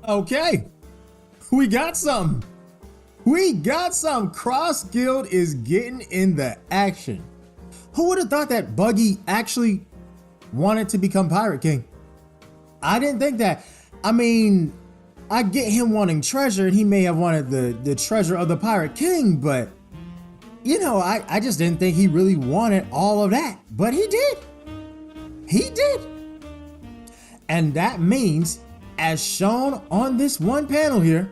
Okay, we got something. We got some. Cross Guild is getting in the action. Who would have thought that Buggy actually wanted to become Pirate King? I didn't think that. I mean, I get him wanting treasure, and he may have wanted the treasure of the Pirate King, but you know, I just didn't think he really wanted all of that. But he did. He did. And that means, as shown on this one panel here,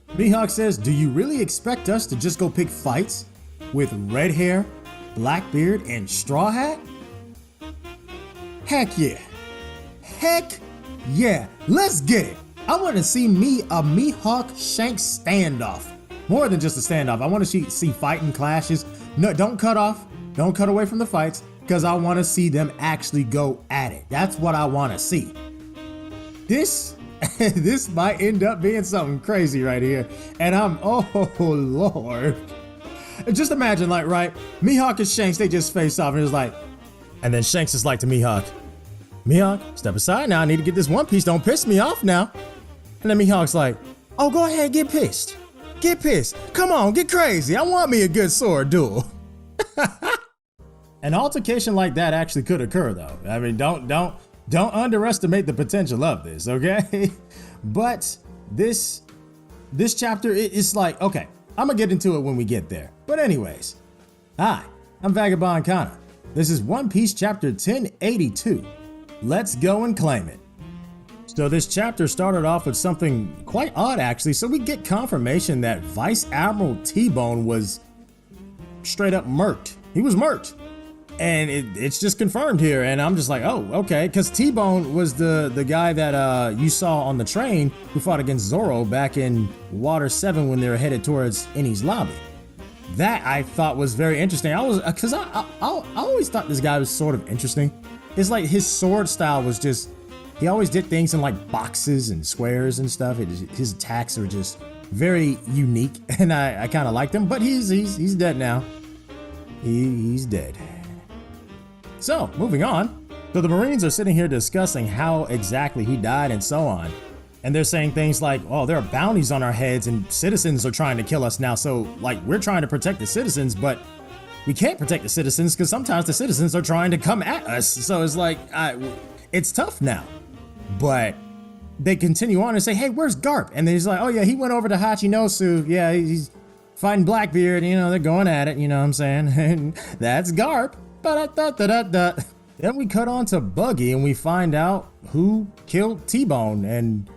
Mihawk says, do you really expect us to just go pick fights with red hair, Blackbeard, and Straw Hat? Heck yeah. Heck yeah. Let's get it. I want to see a Mihawk Shanks standoff. More than just a standoff. I want to see fighting clashes. No, don't cut off. Don't cut away from the fights, because I want to see them actually go at it. That's what I want to see. This might end up being something crazy right here. And oh Lord. Just imagine, like, right, Mihawk and Shanks, they just face off, and it's like, and then Shanks is like to Mihawk, step aside now, I need to get this One Piece, don't piss me off now. And then Mihawk's like, oh, go ahead, get pissed. Get pissed. Come on, get crazy. I want me a good sword duel. An altercation like that actually could occur, though. I mean, don't underestimate the potential of this, okay? But this chapter, it's like, okay, I'm gonna get into it when we get there. But anyways, hi, I'm Vagabond Kana. This is One Piece chapter 1082. Let's go and claim it. So this chapter started off with something quite odd, actually. So we get confirmation that Vice Admiral T-Bone was straight up murked. He was murked. And it's just confirmed here, and I'm just like, oh, okay, because T-Bone was the guy that you saw on the train who fought against Zoro back in Water 7 when they were headed towards Enies Lobby. That I thought was very interesting. I always thought this guy was sort of interesting. It's like his sword style was just, he always did things in like boxes and squares and stuff. His attacks are just very unique, and I kind of liked him, but he's dead now. He's dead. So, moving on. So the Marines are sitting here discussing how exactly he died and so on. And they're saying things like, oh, there are bounties on our heads and citizens are trying to kill us now. So, like, we're trying to protect the citizens, but we can't protect the citizens because sometimes the citizens are trying to come at us. So it's like, it's tough now. But they continue on and say, hey, where's Garp? And he's like, oh yeah, he went over to Hachinosu. Yeah, he's fighting Blackbeard. You know, they're going at it. You know what I'm saying? And that's Garp. Then we cut on to Buggy and we find out who killed T-Bone, and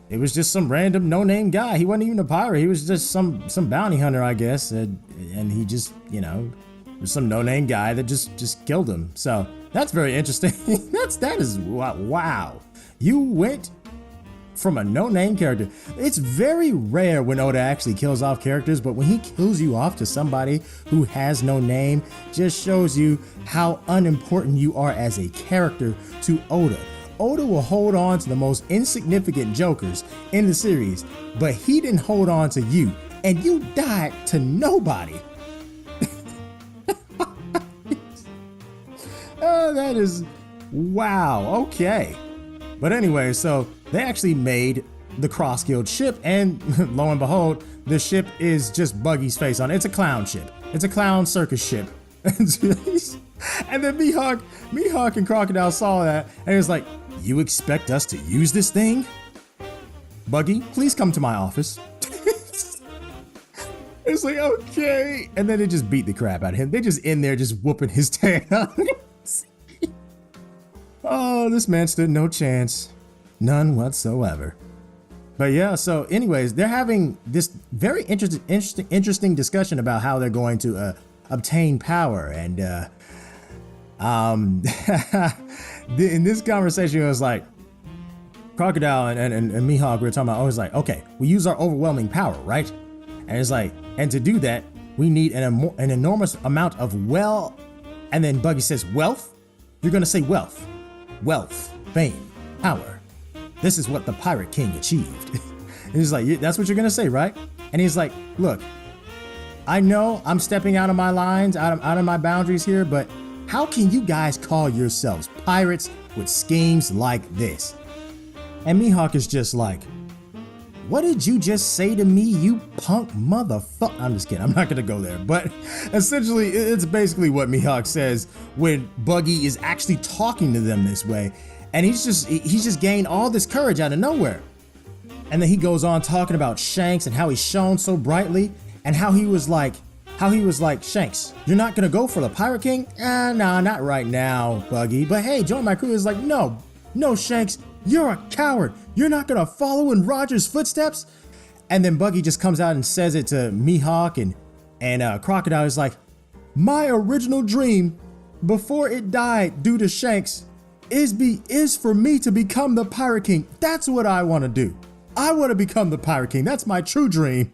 it was just some random no-name guy. He wasn't even a pirate. He was just some bounty hunter, I guess, and he just, you know, was some no-name guy that just killed him. So that's very interesting. that is wow. You went from a no-name character. It's very rare when Oda actually kills off characters, but when he kills you off to somebody who has no name, just shows you how unimportant you are as a character to Oda. Oda will hold on to the most insignificant jokers in the series, but he didn't hold on to you, and you died to nobody. Oh, that is wow. Okay. But anyway, so they actually made the Cross Guild ship, and lo and behold, the ship is just Buggy's face on it. It's a clown ship. It's a clown circus ship. And then Mihawk and Crocodile saw that, and he was like, you expect us to use this thing? Buggy, please come to my office. It's like, okay. And then they just beat the crap out of him. They just in there just whooping his tail. Oh, this man stood no chance. None whatsoever. But yeah, so anyways, they're having this very interesting discussion about how they're going to obtain power. And in this conversation, it was like, Crocodile and Mihawk were talking about, I was like, okay, we use our overwhelming power, right? And it's like, and to do that, we need an enormous amount of and then Buggy says, wealth? You're gonna say wealth. Wealth, fame, power. This is what the Pirate King achieved. And he's like, that's what you're gonna say, right? And he's like, look, I know I'm stepping out of my lines, out of my boundaries here, but how can you guys call yourselves pirates with schemes like this? And Mihawk is just like, what did you just say to me, you punk motherfucker? I'm just kidding. I'm not going to go there. But essentially, it's basically what Mihawk says when Buggy is actually talking to them this way. And he's just gained all this courage out of nowhere. And then he goes on talking about Shanks and how he shone so brightly and how he was like, Shanks, you're not gonna go for the Pirate King? Nah, not right now, Buggy. But hey, join my crew. Is like, no, Shanks, you're a coward. You're not gonna follow in Roger's footsteps. And then Buggy just comes out and says it to Mihawk and Crocodile is like, my original dream before it died due to Shanks is for me to become the Pirate King. That's what I want to do. I want to become the Pirate King. That's my true dream.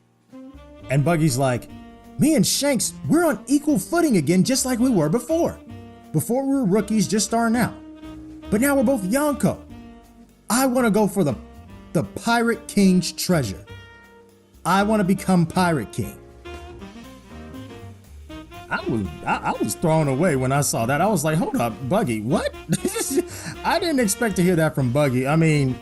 And Buggy's like, me and Shanks, we're on equal footing again, just like we were before. Before we were rookies just starting out. But now we're both Yonko. I want to go for the Pirate King's treasure. I want to become Pirate King. I was thrown away when I saw that. I was like, hold up, Buggy, what? I didn't expect to hear that from Buggy. I mean,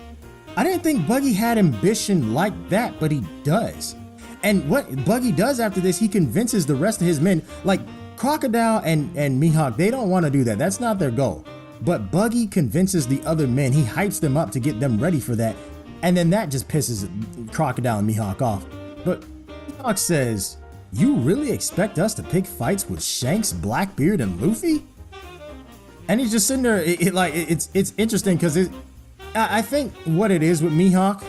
I didn't think Buggy had ambition like that, but he does. And what Buggy does after this, he convinces the rest of his men, like Crocodile and Mihawk, they don't want to do that. That's not their goal. But Buggy convinces the other men, he hypes them up to get them ready for that. And then that just pisses Crocodile and Mihawk off. But Mihawk says, you really expect us to pick fights with Shanks, Blackbeard, and Luffy? And he's just sitting there, it's interesting because I think what it is with Mihawk,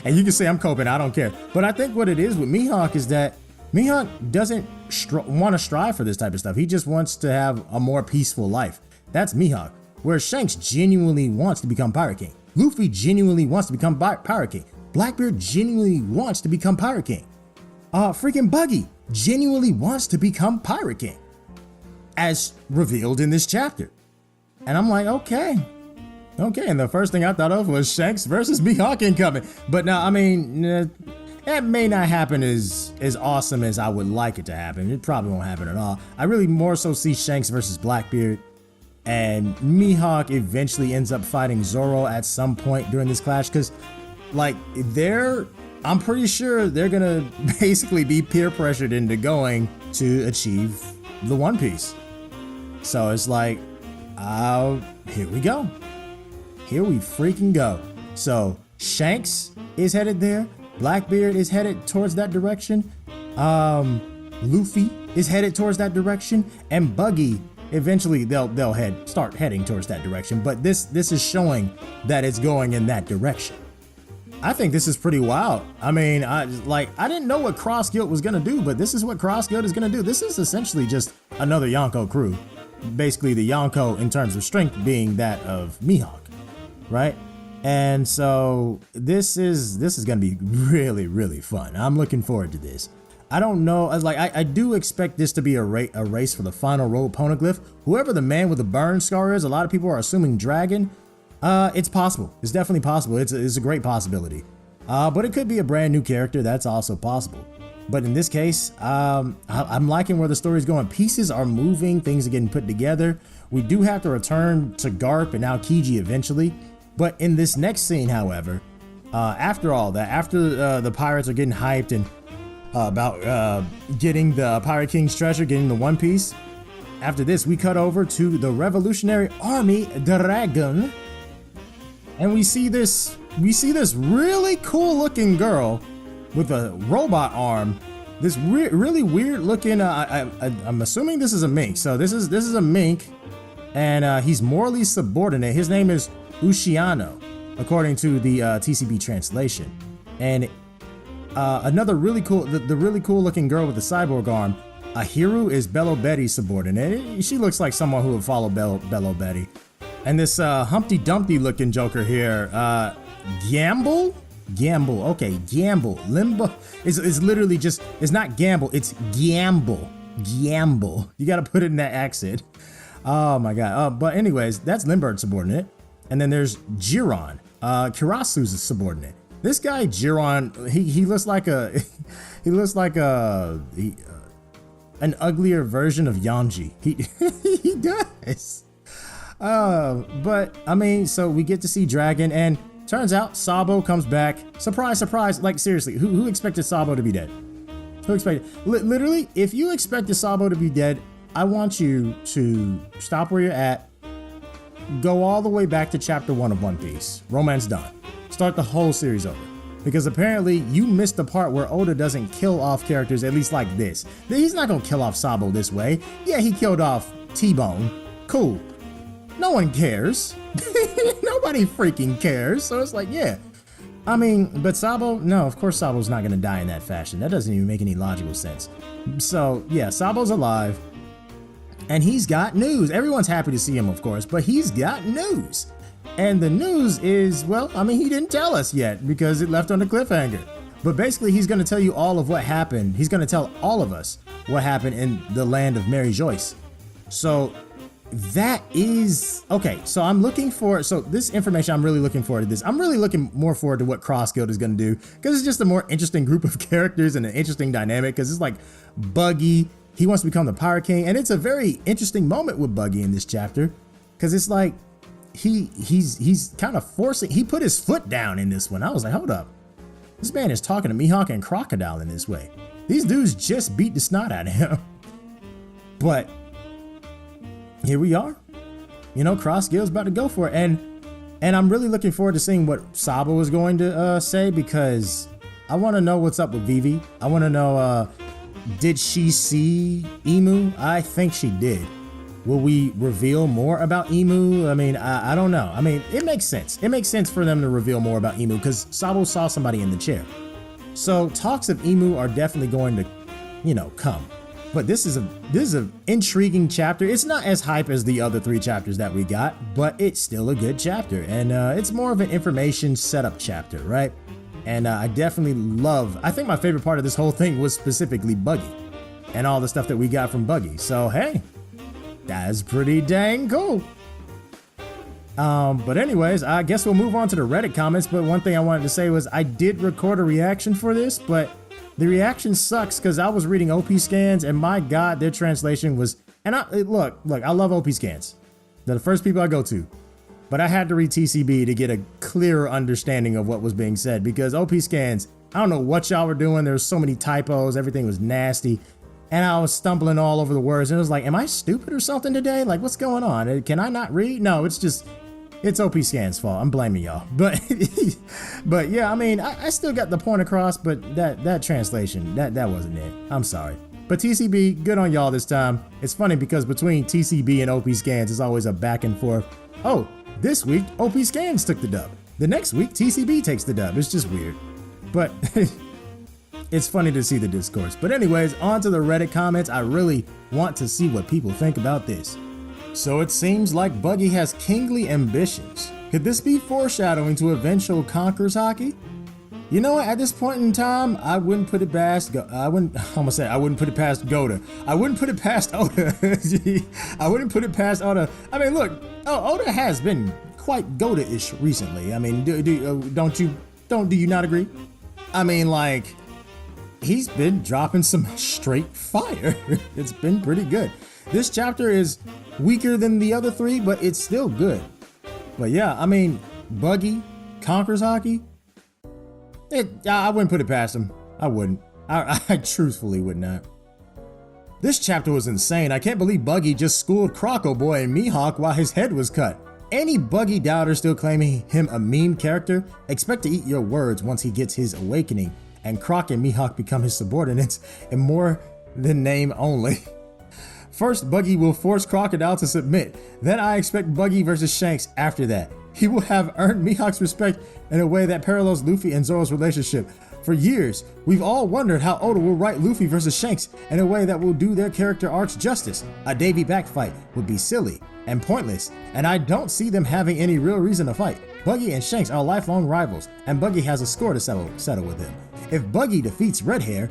and you can say I'm coping, I don't care. But I think what it is with Mihawk is that Mihawk doesn't want to strive for this type of stuff. He just wants to have a more peaceful life. That's Mihawk. Whereas Shanks genuinely wants to become Pirate King. Luffy genuinely wants to become Pirate King. Blackbeard genuinely wants to become Pirate King. Freaking Buggy genuinely wants to become Pirate King. As revealed in this chapter. And I'm like, okay. And the first thing I thought of was Shanks versus Mihawk incoming. But now, I mean, that may not happen as awesome as I would like it to happen. It probably won't happen at all. I really more so see Shanks versus Blackbeard. And Mihawk eventually ends up fighting Zoro at some point during this clash. Because, like, I'm pretty sure they're gonna basically be peer pressured into going to achieve the One Piece. So it's like, here we go. Here we freaking go. So Shanks is headed there. Blackbeard is headed towards that direction. Luffy is headed towards that direction. And Buggy, eventually they'll start heading towards that direction. But this is showing that it's going in that direction. I think this is pretty wild. I mean, I didn't know what Cross Guild was gonna do, but this is what Cross Guild is gonna do. This is essentially just another Yonko crew. Basically the Yonko in terms of strength being that of Mihawk, right? And so this is gonna be really, really fun. I'm looking forward to this. I don't know, I do expect this to be a race for the final road poneglyph. Whoever the man with the burn scar is, a lot of people are assuming Dragon. It's possible. It's definitely possible. It's a great possibility. But it could be a brand new character. That's also possible. But in this case, I'm liking where the story's going. Pieces are moving. Things are getting put together. We do have to return to Garp and Aokiji eventually. But in this next scene, however, after all that, after the pirates are getting hyped and about getting the Pirate King's treasure, getting the One Piece, after this, we cut over to the Revolutionary Army Dragon. And we see this really cool looking girl with a robot arm. This really weird looking, I'm assuming this is a mink. So this is a mink, and he's morally subordinate. His name is Ushiano, according to the TCB translation. And another really cool, the really cool looking girl with the cyborg arm, Ahiru, is Bello Betty's subordinate. She looks like someone who would follow Bello Betty. And this Humpty Dumpty looking Joker here, Gamble, okay, Gamble, Limbo, is literally just, it's not Gamble, it's Gamble, you gotta put it in that accent. Oh my god, but anyways, that's Limber's subordinate. And then there's Jiron, Kirasu's subordinate. This guy, Jiron, he looks like an uglier version of Yanji. He does. But I mean, so we get to see Dragon, and turns out Sabo comes back. Surprise, surprise. Like, seriously, who expected Sabo to be dead? Who expected? Literally, if you expected Sabo to be dead, I want you to stop where you're at. Go all the way back to chapter 1 of One Piece. Romance Dawn. Start the whole series over. Because apparently you missed the part where Oda doesn't kill off characters, at least like this. He's not gonna kill off Sabo this way. Yeah, he killed off T-Bone. Cool. No one cares. Nobody freaking cares. So it's like, yeah. I mean, but Sabo, no, of course Sabo's not gonna die in that fashion. That doesn't even make any logical sense. So yeah, Sabo's alive. And he's got news. Everyone's happy to see him, of course, but he's got news. And the news is, well, I mean, he didn't tell us yet because it left on a cliffhanger. But basically, he's going to tell you all of what happened. He's going to tell all of us what happened in the land of Mary Joyce. So that is, okay, so I'm looking for, so this information, I'm really looking forward to this. I'm really looking more forward to what Cross Guild is going to do because it's just a more interesting group of characters and an interesting dynamic because it's like Buggy, he wants to become the Pirate King. And it's a very interesting moment with Buggy in this chapter because it's like, he's kind of forcing, he put his foot down in this one. I was like, hold up. This man is talking to Mihawk and Crocodile in this way. These dudes just beat the snot out of him. But here we are. You know, Cross Guild's about to go for it. And I'm really looking forward to seeing what Sabo is going to say because I want to know what's up with Vivi. I want to know, did she see Emu? I think she did. Will we reveal more about Emu? I mean, I don't know. I mean, it makes sense. It makes sense for them to reveal more about Emu because Sabo saw somebody in the chair. So talks of Emu are definitely going to, you know, come. But this is an intriguing chapter. It's not as hype as the other 3 chapters that we got, but it's still a good chapter. And it's more of an information setup chapter, right? And I definitely I think my favorite part of this whole thing was specifically Buggy and all the stuff that we got from Buggy. So, hey. That's pretty dang cool. But anyways, I guess we'll move on to the Reddit comments. But one thing I wanted to say was I did record a reaction for this, but the reaction sucks because I was reading OP scans and my God, their translation was, and look, I love OP scans. They're the first people I go to, but I had to read TCB to get a clearer understanding of what was being said because OP scans, I don't know what y'all were doing. There was so many typos. Everything was nasty. And I was stumbling all over the words and it was like, am I stupid or something today? Like, what's going on? Can I not read? No, it's OP Scan's fault. I'm blaming y'all. But yeah, I mean, I still got the point across, but that translation, that wasn't it. I'm sorry. But TCB, good on y'all this time. It's funny because between TCB and OP Scans, it's always a back and forth. Oh, this week, OP Scans took the dub. The next week, TCB takes the dub. It's just weird. But it's funny to see the discourse. But anyways, on to the Reddit comments. I really want to see what people think about this. So it seems like Buggy has kingly ambitions. Could this be foreshadowing to eventual Conquerors Haki? You know what? At this point in time, I wouldn't put it past. I wouldn't put it past Goda. I wouldn't put it past Oda. I wouldn't put it past Oda. I mean, look, Oda has been quite Goda-ish recently. I mean, do you not agree? I mean, like, he's been dropping some straight fire. It's been pretty good. This chapter is weaker than the other 3, but it's still good. But yeah, I mean, Buggy, Conquerors Haki, I wouldn't put it past him. I wouldn't. I truthfully would not. This chapter was insane. I can't believe Buggy just schooled Croco Boy and Mihawk while his head was cut. Any Buggy doubter still claiming him a meme character? Expect to eat your words once he gets his awakening and Croc and Mihawk become his subordinates in more than name only. First, Buggy will force Crocodile to submit. Then I expect Buggy versus Shanks after that. He will have earned Mihawk's respect in a way that parallels Luffy and Zoro's relationship. For years, we've all wondered how Oda will write Luffy versus Shanks in a way that will do their character arcs justice. A Davy back fight would be silly and pointless, and I don't see them having any real reason to fight. Buggy and Shanks are lifelong rivals, and Buggy has a score to settle with him. If Buggy defeats Red Hair,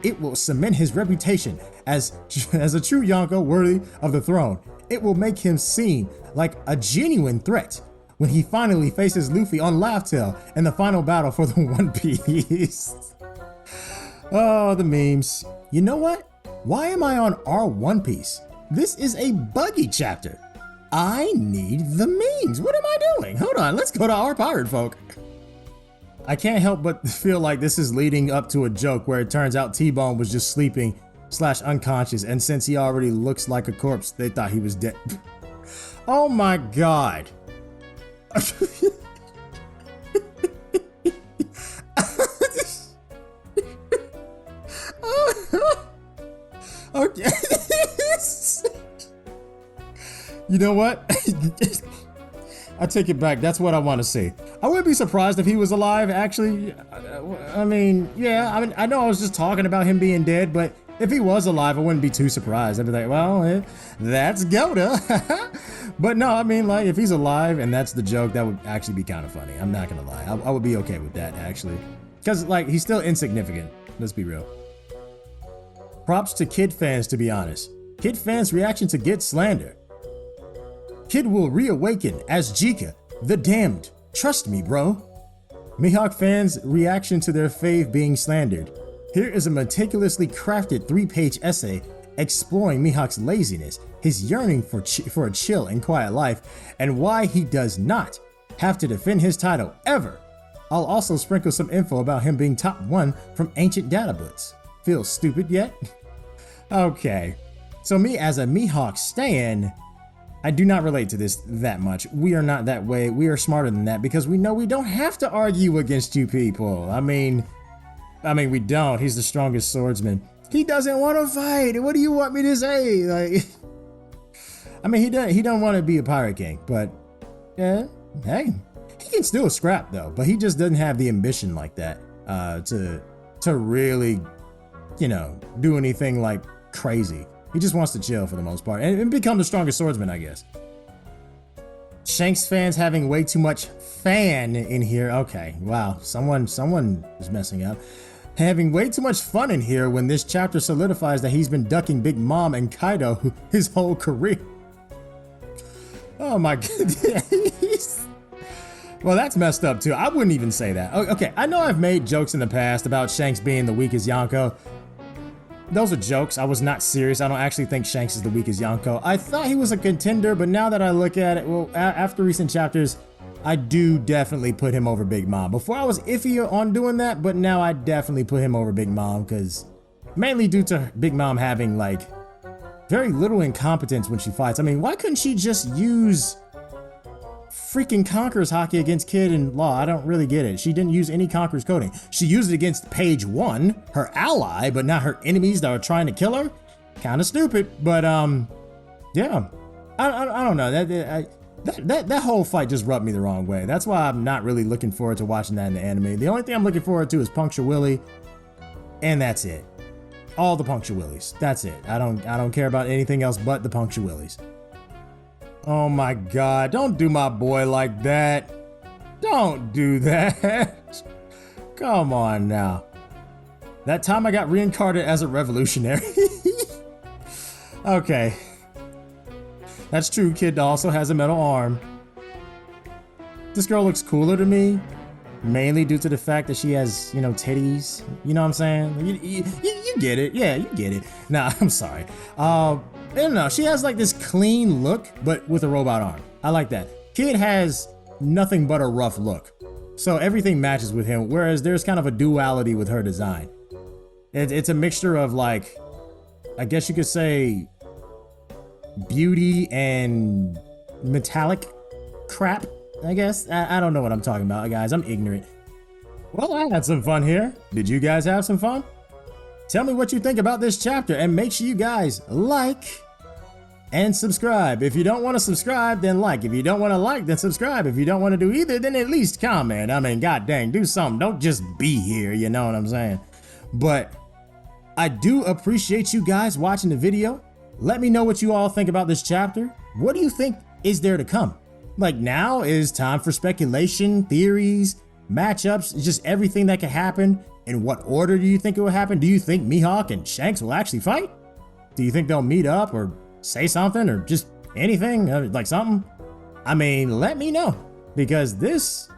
it will cement his reputation as a true Yonko worthy of the throne. It will make him seem like a genuine threat when he finally faces Luffy on Laugh Tale in the final battle for the One Piece. Oh, the memes. You know what? Why am I on our One Piece? This is a Buggy chapter. I need the memes. What am I doing? Hold on, let's go to our pirate folk. I can't help but feel like this is leading up to a joke where it turns out T-Bone was just sleeping / unconscious, and since he already looks like a corpse, they thought he was dead. Oh my God. Okay. You know what? I take it back. That's what I want to see. I wouldn't be surprised if he was alive, actually. I mean, yeah, I know I was just talking about him being dead, but if he was alive, I wouldn't be too surprised. I'd be like, well, that's Gota. But no, I mean, like, if he's alive and that's the joke, that would actually be kind of funny. I'm not going to lie. I would be okay with that, actually. Because, like, he's still insignificant. Let's be real. Props to Kid fans, to be honest. Kid fans' reaction to Git slander. Kid will reawaken as Jika, the damned. Trust me, bro. Mihawk fans' reaction to their fave being slandered. Here is a meticulously crafted 3-page essay exploring Mihawk's laziness, his yearning for a chill and quiet life, and why he does not have to defend his title ever. I'll also sprinkle some info about him being top 1 from ancient data books. Feel stupid yet? Okay, so me as a Mihawk stan, I do not relate to this that much. We are not that way. We are smarter than that because we know we don't have to argue against you people. I mean, we don't. He's the strongest swordsman. He doesn't want to fight. What do you want me to say? Like, I mean, he don't want to be a pirate king, but yeah, hey, he can still scrap though. But he just doesn't have the ambition like that to really, you know, do anything like crazy. He just wants to chill for the most part and become the strongest swordsman, I guess. Shanks fans having way too much fan in here. Okay, wow, someone is messing up. Having way too much fun in here when this chapter solidifies that he's been ducking Big Mom and Kaido his whole career. Oh my goodness. Well, that's messed up too. I wouldn't even say that. Okay, I know I've made jokes in the past about Shanks being the weakest Yonko. Those are jokes. I was not serious. I don't actually think Shanks is the weakest Yonko. I thought he was a contender, but now that I look at it, well, after recent chapters, I do definitely put him over Big Mom. Before I was iffy on doing that, but now I definitely put him over Big Mom because mainly due to Big Mom having like very little incompetence when she fights. I mean, why couldn't she just use freaking Conqueror's Haki against Kid and Law? I don't really get it. She didn't use any Conqueror's coding. She used it against Page 1, her ally, but not her enemies that were trying to kill her. Kind of stupid, but yeah. I don't know. That whole fight just rubbed me the wrong way. That's why I'm not really looking forward to watching that in the anime. The only thing I'm looking forward to is Puncture Willie, and that's it. All the Puncture Willies. That's it. I don't care about anything else but the Puncture Willies. Oh my God, don't do my boy like that. Don't do that. Come on now. That time I got reincarnated as a revolutionary. Okay. That's true, Kid also has a metal arm. This girl looks cooler to me, mainly due to the fact that she has, you know, titties. You know what I'm saying? You get it. Yeah, you get it. Nah, I'm sorry. I don't know. She has like this clean look, but with a robot arm. I like that. Kid has nothing but a rough look. So everything matches with him, whereas there's kind of a duality with her design. It's a mixture of like, I guess you could say, beauty and metallic crap, I guess. I don't know what I'm talking about, guys. I'm ignorant. Well, I had some fun here. Did you guys have some fun? Tell me what you think about this chapter and make sure you guys like and subscribe. If you don't want to subscribe, then like. If you don't want to like, then subscribe. If you don't want to do either, then at least comment. I mean, god dang, do something. Don't just be here, you know what I'm saying? But I do appreciate you guys watching the video. Let me know what you all think about this chapter. What do you think is there to come? Like, now is time for speculation, theories, matchups, just everything that could happen. In what order do you think it will happen? Do you think Mihawk and Shanks will actually fight? Do you think they'll meet up or say something or just anything, like something? I mean, let me know, because this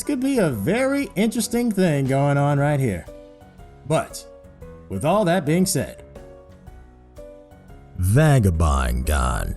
could be a very interesting thing going on right here. But with all that being said, Vagabond gone.